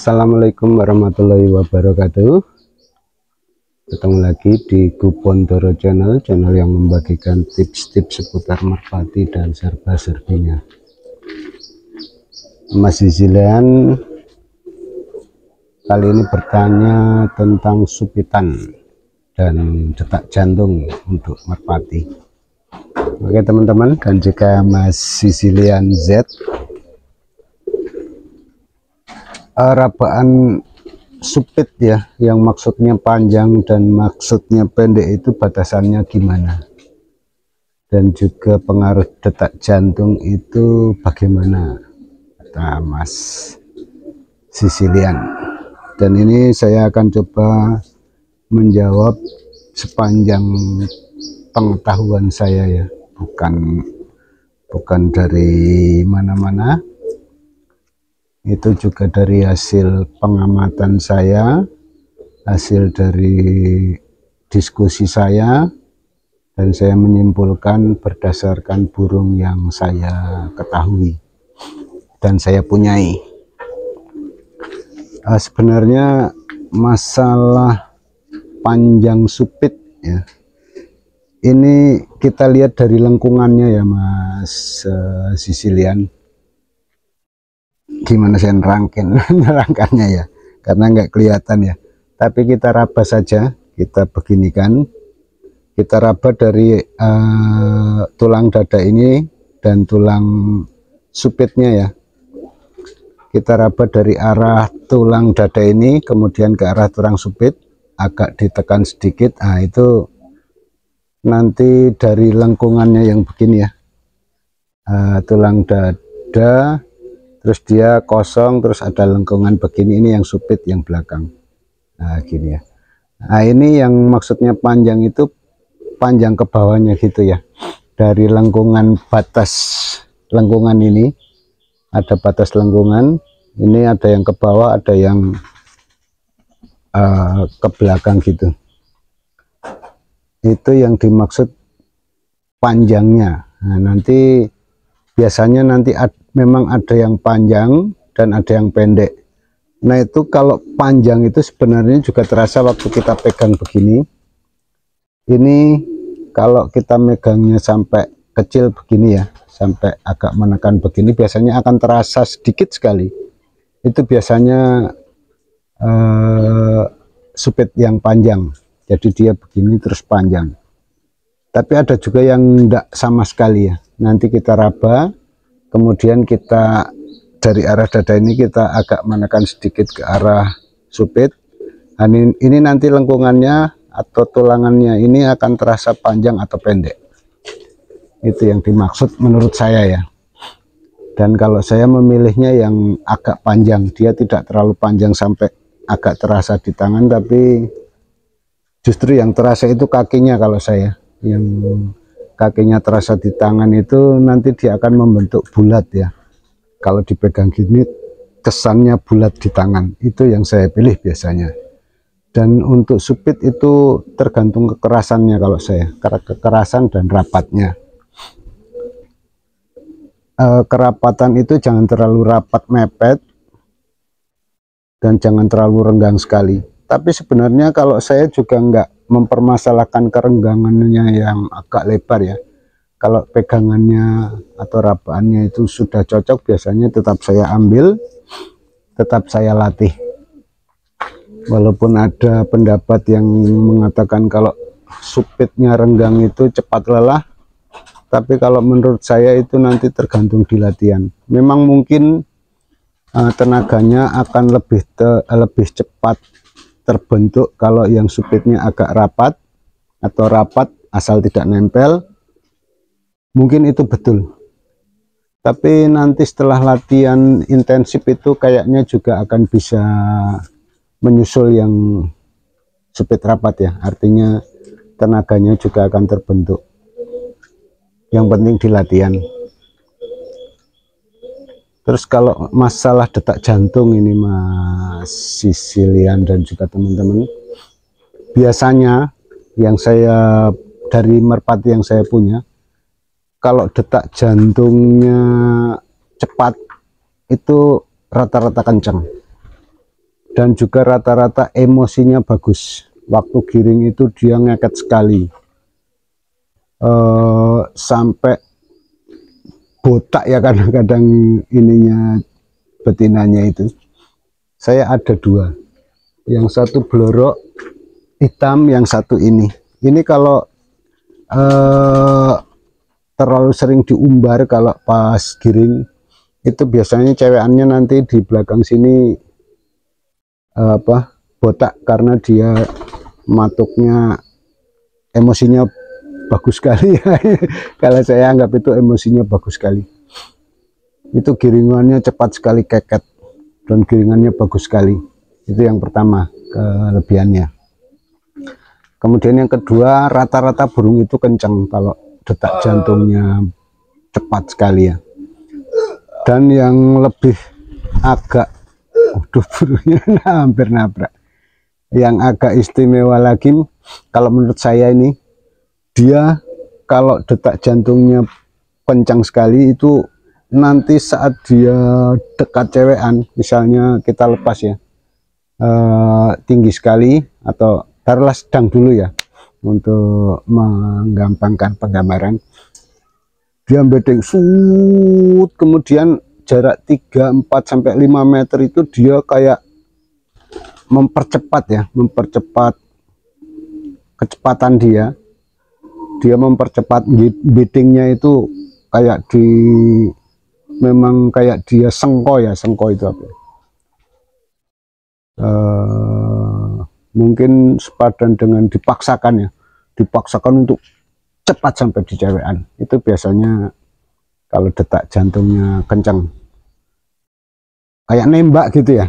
Assalamualaikum warahmatullahi wabarakatuh. Ketemu lagi di Gupondoro channel yang membagikan tips-tips seputar merpati dan serba-serbinya. Mas Zilian kali ini bertanya tentang supitan dan detak jantung untuk merpati. Oke teman-teman, dan jika Mas Zilian Z rabaan supit ya, yang maksudnya panjang dan maksudnya pendek, itu batasannya gimana, dan juga pengaruh detak jantung itu bagaimana, kata Mas Zilian. Dan ini saya akan coba menjawab sepanjang pengetahuan saya ya, bukan dari mana-mana. Itu juga dari hasil pengamatan saya, hasil dari diskusi saya, dan saya menyimpulkan berdasarkan burung yang saya ketahui dan saya punyai. Sebenarnya masalah panjang supit ya, ini kita lihat dari lengkungannya ya Mas Zilian. Gimana saya nerangkannya ya, karena nggak kelihatan ya, tapi kita raba saja, kita beginikan, kita raba dari tulang dada ini dan tulang supitnya ya, kita raba dari arah tulang dada ini kemudian ke arah tulang supit, agak ditekan sedikit. Nah itu nanti dari lengkungannya yang begini ya, tulang dada, terus dia kosong, terus ada lengkungan begini, ini yang supit yang belakang. Nah gini ya, nah ini yang maksudnya panjang itu panjang ke bawahnya gitu ya, dari lengkungan, batas lengkungan ini ada batas lengkungan ini, ada yang ke bawah, ada yang ke belakang gitu. Itu yang dimaksud panjangnya. Nah nanti biasanya memang ada yang panjang dan ada yang pendek. Nah itu kalau panjang itu sebenarnya juga terasa waktu kita pegang begini. Ini kalau kita megangnya sampai kecil begini ya, sampai agak menekan begini, biasanya akan terasa sedikit sekali. Itu biasanya supit yang panjang, jadi dia begini terus panjang. Tapi ada juga yang enggak sama sekali ya. Nanti kita raba, kemudian kita dari arah dada ini kita agak menekan sedikit ke arah supit. Ini nanti lengkungannya atau tulangannya ini akan terasa panjang atau pendek. Itu yang dimaksud menurut saya ya. Dan kalau saya memilihnya yang agak panjang, dia tidak terlalu panjang sampai agak terasa di tangan, tapi justru yang terasa itu kakinya. Kalau saya, yang kakinya terasa di tangan itu nanti dia akan membentuk bulat ya, kalau dipegang gini kesannya bulat di tangan. Itu yang saya pilih biasanya. Dan untuk supit itu tergantung kekerasannya kalau saya, kekerasan dan rapatnya. Kerapatan itu jangan terlalu rapat mepet dan jangan terlalu renggang sekali. Tapi sebenarnya kalau saya juga nggak mempermasalahkan kerenggangannya yang agak lebar ya. Kalau pegangannya atau rabaannya itu sudah cocok, biasanya tetap saya ambil, tetap saya latih. Walaupun ada pendapat yang mengatakan kalau supitnya renggang itu cepat lelah, tapi kalau menurut saya itu nanti tergantung di latihan. Memang mungkin tenaganya akan lebih cepat terbentuk kalau yang supitnya agak rapat atau rapat asal tidak nempel, mungkin itu betul. Tapi nanti setelah latihan intensif itu kayaknya juga akan bisa menyusul yang supit rapat ya, artinya tenaganya juga akan terbentuk. Yang penting di latihan. Terus kalau masalah detak jantung ini Mas Zilian dan juga teman-teman, biasanya yang saya dari merpati yang saya punya, kalau detak jantungnya cepat itu rata-rata kencang. dan juga rata-rata emosinya bagus. Waktu giring itu dia ngeket sekali, sampai botak ya kadang-kadang ininya, betinanya itu. Saya ada dua, yang satu blorok hitam, yang satu ini kalau terlalu sering diumbar kalau pas giring itu biasanya cewekannya nanti di belakang sini botak, karena dia matuknya emosinya bagus sekali. Kalau saya anggap itu emosinya bagus sekali. Itu giringannya cepat sekali keket dan giringannya bagus sekali. Itu yang pertama kelebihannya. Kemudian yang kedua, rata-rata burung itu kencang kalau detak jantungnya cepat sekali ya. Dan yang lebih agak, burungnya hampir nabrak. Yang agak istimewa lagi, kalau menurut saya ini, dia kalau detak jantungnya kencang sekali itu nanti saat dia dekat cewekan, misalnya kita lepas ya, tinggi sekali, atau taruhlah sedang dulu ya untuk menggampangkan penggambaran, dia bedeng kemudian jarak 3, 4 sampai 5 meter itu dia kayak mempercepat kecepatan dia mempercepat bedingnya itu, kayak memang kayak dia sengko itu apa ya? Mungkin sepadan dengan dipaksakan untuk cepat sampai di cewekan. Itu biasanya kalau detak jantungnya kencang, kayak nembak gitu ya,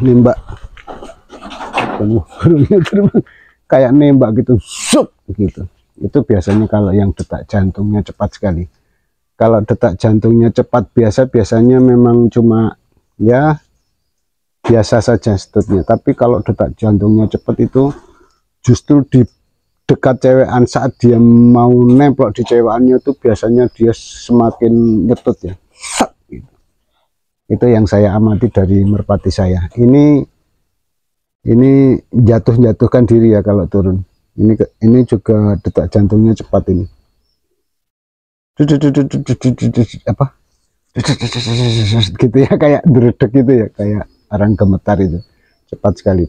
kayak nembak gitu, gitu. Itu biasanya kalau yang detak jantungnya cepat sekali. Kalau detak jantungnya cepat biasanya memang cuma ya biasa saja setutnya. Tapi kalau detak jantungnya cepat itu justru di dekat cewekan, saat dia mau nemplok di cewekannya itu biasanya dia semakin nyetut ya. Gitu. Itu yang saya amati dari merpati saya. Ini jatuhkan diri ya kalau turun. Ini juga detak jantungnya cepat ini. Apa? Gitu ya, kayak dredeg gitu ya, kayak orang gemetar itu. Cepat sekali.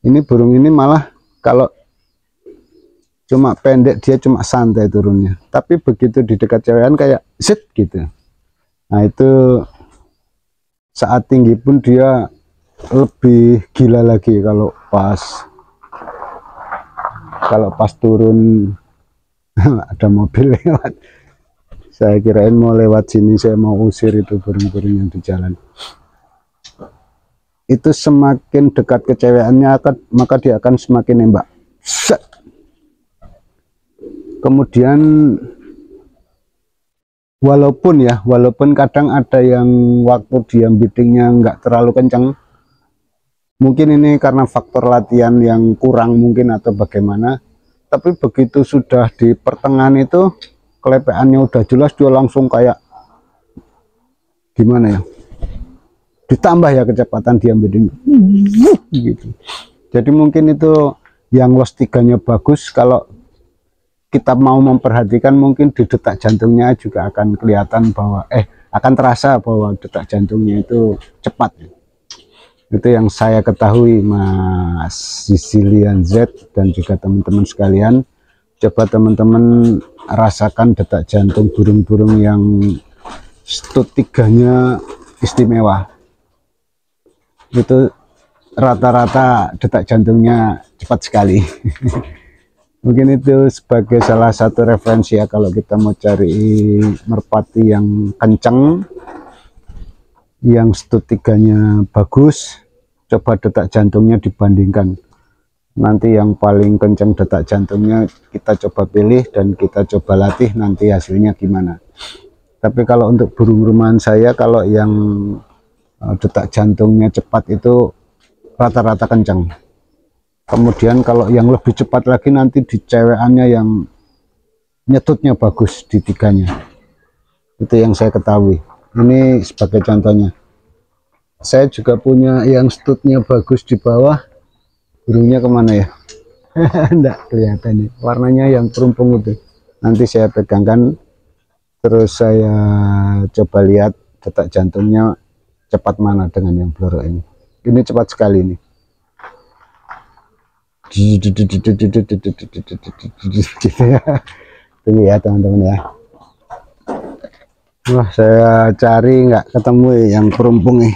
Ini burung ini malah kalau cuma pendek dia cuma santai turunnya, tapi begitu di dekat cewekan kayak set gitu. Nah itu saat tinggi pun dia lebih gila lagi kalau pas turun. Ada mobil lewat, saya kirain mau lewat sini, saya mau usir itu burung-burung yang di jalan. Itu semakin dekat ke cewekannya maka dia akan semakin nembak. Set. Kemudian walaupun kadang ada yang waktu dia biddingnya nggak terlalu kencang, mungkin ini karena faktor latihan yang kurang mungkin atau bagaimana, tapi begitu sudah di pertengahan itu kelepeannya udah jelas, dia langsung kayak gimana ya, ditambah ya kecepatan dia bidding gitu. Jadi mungkin itu yang los 3-nya bagus. Kalau kita mau memperhatikan, mungkin di detak jantungnya juga akan kelihatan bahwa akan terasa bahwa detak jantungnya itu cepat. Itu yang saya ketahui, Mas Sicilian Z dan juga teman-teman sekalian. Coba teman-teman rasakan detak jantung burung-burung yang stud 3-nya istimewa. Itu rata-rata detak jantungnya cepat sekali. Mungkin itu sebagai salah satu referensi ya, kalau kita mau cari merpati yang kencang, yang stud 3-nya bagus, coba detak jantungnya dibandingkan. Nanti yang paling kencang detak jantungnya kita coba pilih dan kita coba latih, nanti hasilnya gimana. Tapi kalau untuk burung rumahan saya, kalau yang detak jantungnya cepat itu rata-rata kencang. Kemudian kalau yang lebih cepat lagi nanti di cewekannya yang nyetutnya bagus di 3-nya. Itu yang saya ketahui. Ini sebagai contohnya. saya juga punya yang studnya bagus di bawah. Burungnya kemana ya? Enggak kelihatan nih, warnanya yang perumpung itu. Nanti saya pegangkan, terus saya coba lihat detak jantungnya cepat mana dengan yang blorok ini. Ini cepat sekali nih. Gitu ya. Tunggu ya teman-teman ya. Wah, saya cari nggak ketemu yang perumpung nih.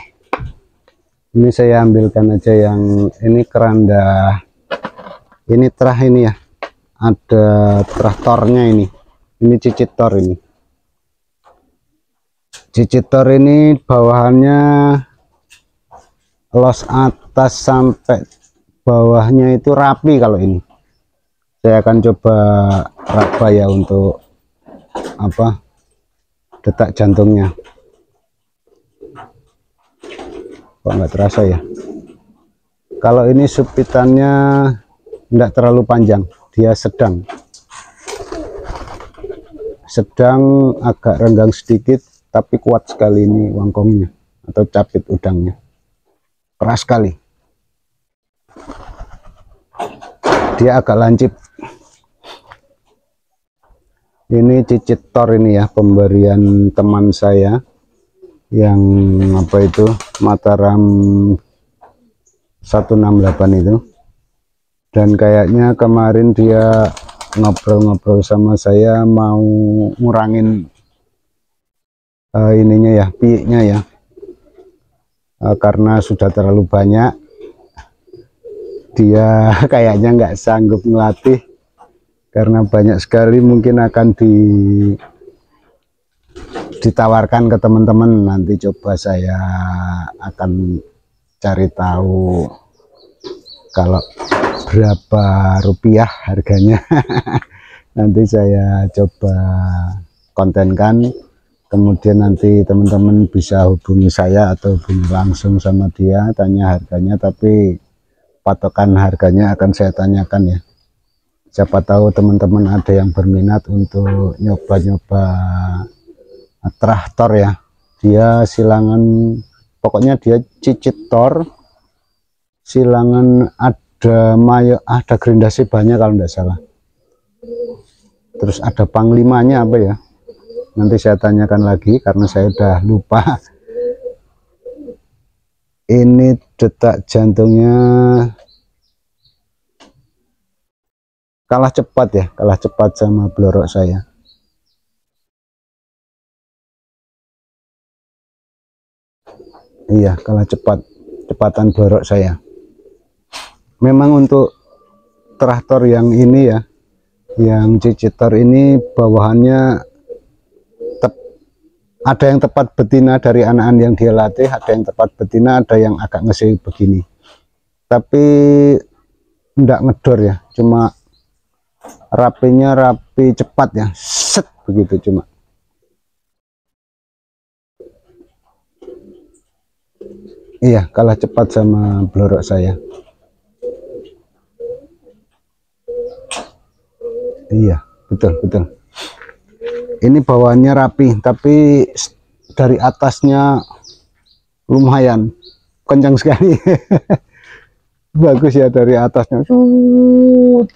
Ini saya ambilkan aja yang ini, keranda. Ini terah ini ya. Ada terah tornya ini. Ini cicit tor ini. Cicit tor ini bawahannya los atas sampai bawahnya itu rapi. Kalau ini saya akan coba raba ya untuk apa, detak jantungnya. Kok nggak terasa ya? Kalau ini supitannya enggak terlalu panjang, dia sedang agak renggang sedikit, tapi kuat sekali ini wangkongnya atau capit udangnya, keras sekali. Dia agak lancip. Ini cicit tor ini ya, pemberian teman saya yang apa itu, Mataram 168 itu. Dan kayaknya kemarin dia ngobrol-ngobrol sama saya mau ngurangin ininya ya, piiknya ya, karena sudah terlalu banyak. Dia kayaknya nggak sanggup melatih karena banyak sekali, mungkin akan ditawarkan ke teman-teman. Nanti coba saya akan cari tahu kalau berapa rupiah harganya. Nanti saya coba kontenkan, kemudian nanti teman-teman bisa hubungi saya atau hubungi langsung sama dia, tanya harganya. Tapi patokan harganya akan saya tanyakan ya. Siapa tahu teman-teman ada yang berminat untuk nyoba-nyoba terah tor ya. Dia silangan, pokoknya dia cicit tor, silangan ada mayo, ada grindasi banyak kalau tidak salah. Terus ada panglimanya apa ya, nanti saya tanyakan lagi karena saya udah lupa. Ini detak jantungnya kalah cepat ya, kalah cepat sama blorok saya. Iya, kalah cepat, cepatan blorok saya. Memang untuk traktor yang ini ya, yang cicitor ini bawahannya ada yang tepat betina dari anakan yang dia latih, ada yang tepat betina, ada yang agak ngesih begini. Tapi enggak ngedor ya, cuma rapinya rapi cepat ya, set begitu cuma. Iya, kalah cepat sama blorok saya. Iya, betul. Ini bawaannya rapi, tapi dari atasnya lumayan kencang sekali. Bagus ya dari atasnya.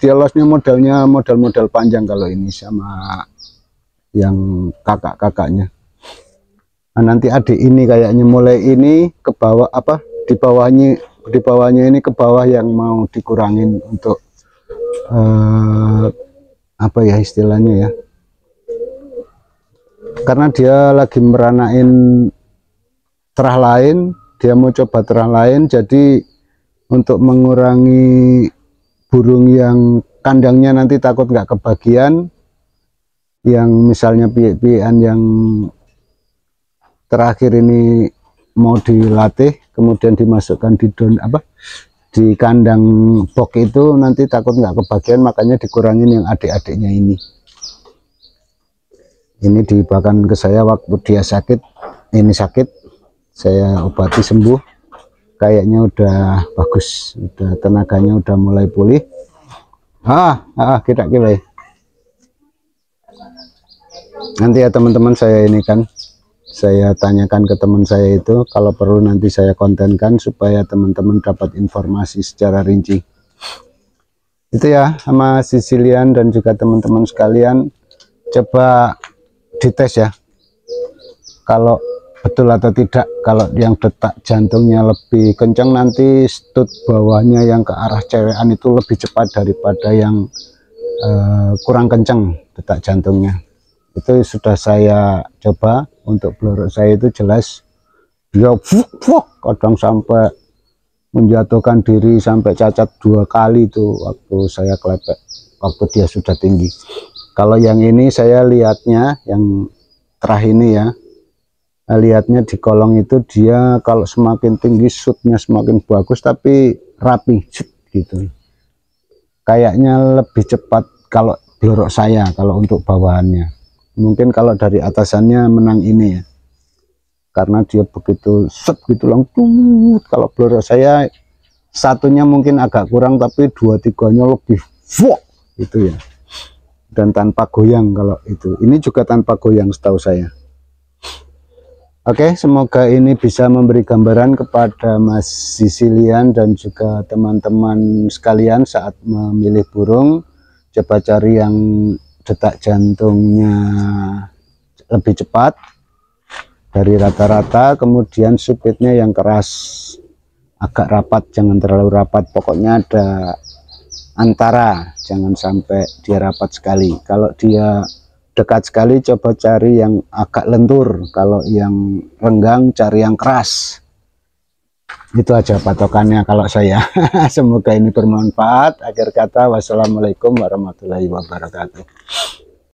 Dia losnya modelnya model-model panjang kalau ini sama yang kakak-kakaknya. Nah, nanti adik ini kayaknya mulai ini ke bawah, apa di bawahnya ini ke bawah yang mau dikurangin untuk apa ya istilahnya ya, karena dia lagi meranain terah lain, dia mau coba terah lain. Jadi untuk mengurangi burung yang kandangnya nanti takut nggak kebagian, yang misalnya piik-piikan yang terakhir ini mau dilatih kemudian dimasukkan di di kandang box itu, nanti takut nggak kebagian, makanya dikurangin yang adik-adiknya ini. Ini dibawakan ke saya waktu dia sakit, ini sakit, saya obati sembuh, kayaknya udah bagus, udah tenaganya udah mulai pulih. Kita nanti ya teman-teman, saya ini kan Saya tanyakan ke teman saya itu, kalau perlu nanti saya kontenkan supaya teman-teman dapat informasi secara rinci. Itu ya, sama Sicilian dan juga teman-teman sekalian, coba dites ya, kalau betul atau tidak. Kalau yang detak jantungnya lebih kencang, nanti stud bawahnya yang ke arah cewekan itu lebih cepat daripada yang kurang kencang detak jantungnya. Itu sudah saya coba. Untuk blorok saya itu jelas dia kadang sampai menjatuhkan diri, sampai cacat 2 kali itu waktu saya klepek, waktu dia sudah tinggi. Kalau yang ini saya lihatnya, yang terakhir ini ya, lihatnya di kolong itu dia kalau semakin tinggi shootnya semakin bagus, tapi rapi gitu. Kayaknya lebih cepat kalau blorok saya, kalau untuk bawahannya. Mungkin kalau dari atasannya menang ini ya, karena dia begitu set gitu langsung. Kalau blorok saya satunya mungkin agak kurang, tapi 2-3-nya lebih gitu ya, dan tanpa goyang. Kalau itu, ini juga tanpa goyang setahu saya. Oke, semoga ini bisa memberi gambaran kepada Mas Sicilian dan juga teman-teman sekalian saat memilih burung. Coba cari yang detak jantungnya lebih cepat dari rata-rata, kemudian supitnya yang keras, agak rapat, jangan terlalu rapat, pokoknya ada antara, jangan sampai dia rapat sekali. Kalau dia dekat sekali, coba cari yang agak lentur. Kalau yang renggang, cari yang keras. Itu aja patokannya kalau saya. Semoga ini bermanfaat. Akhir kata, wassalamualaikum warahmatullahi wabarakatuh.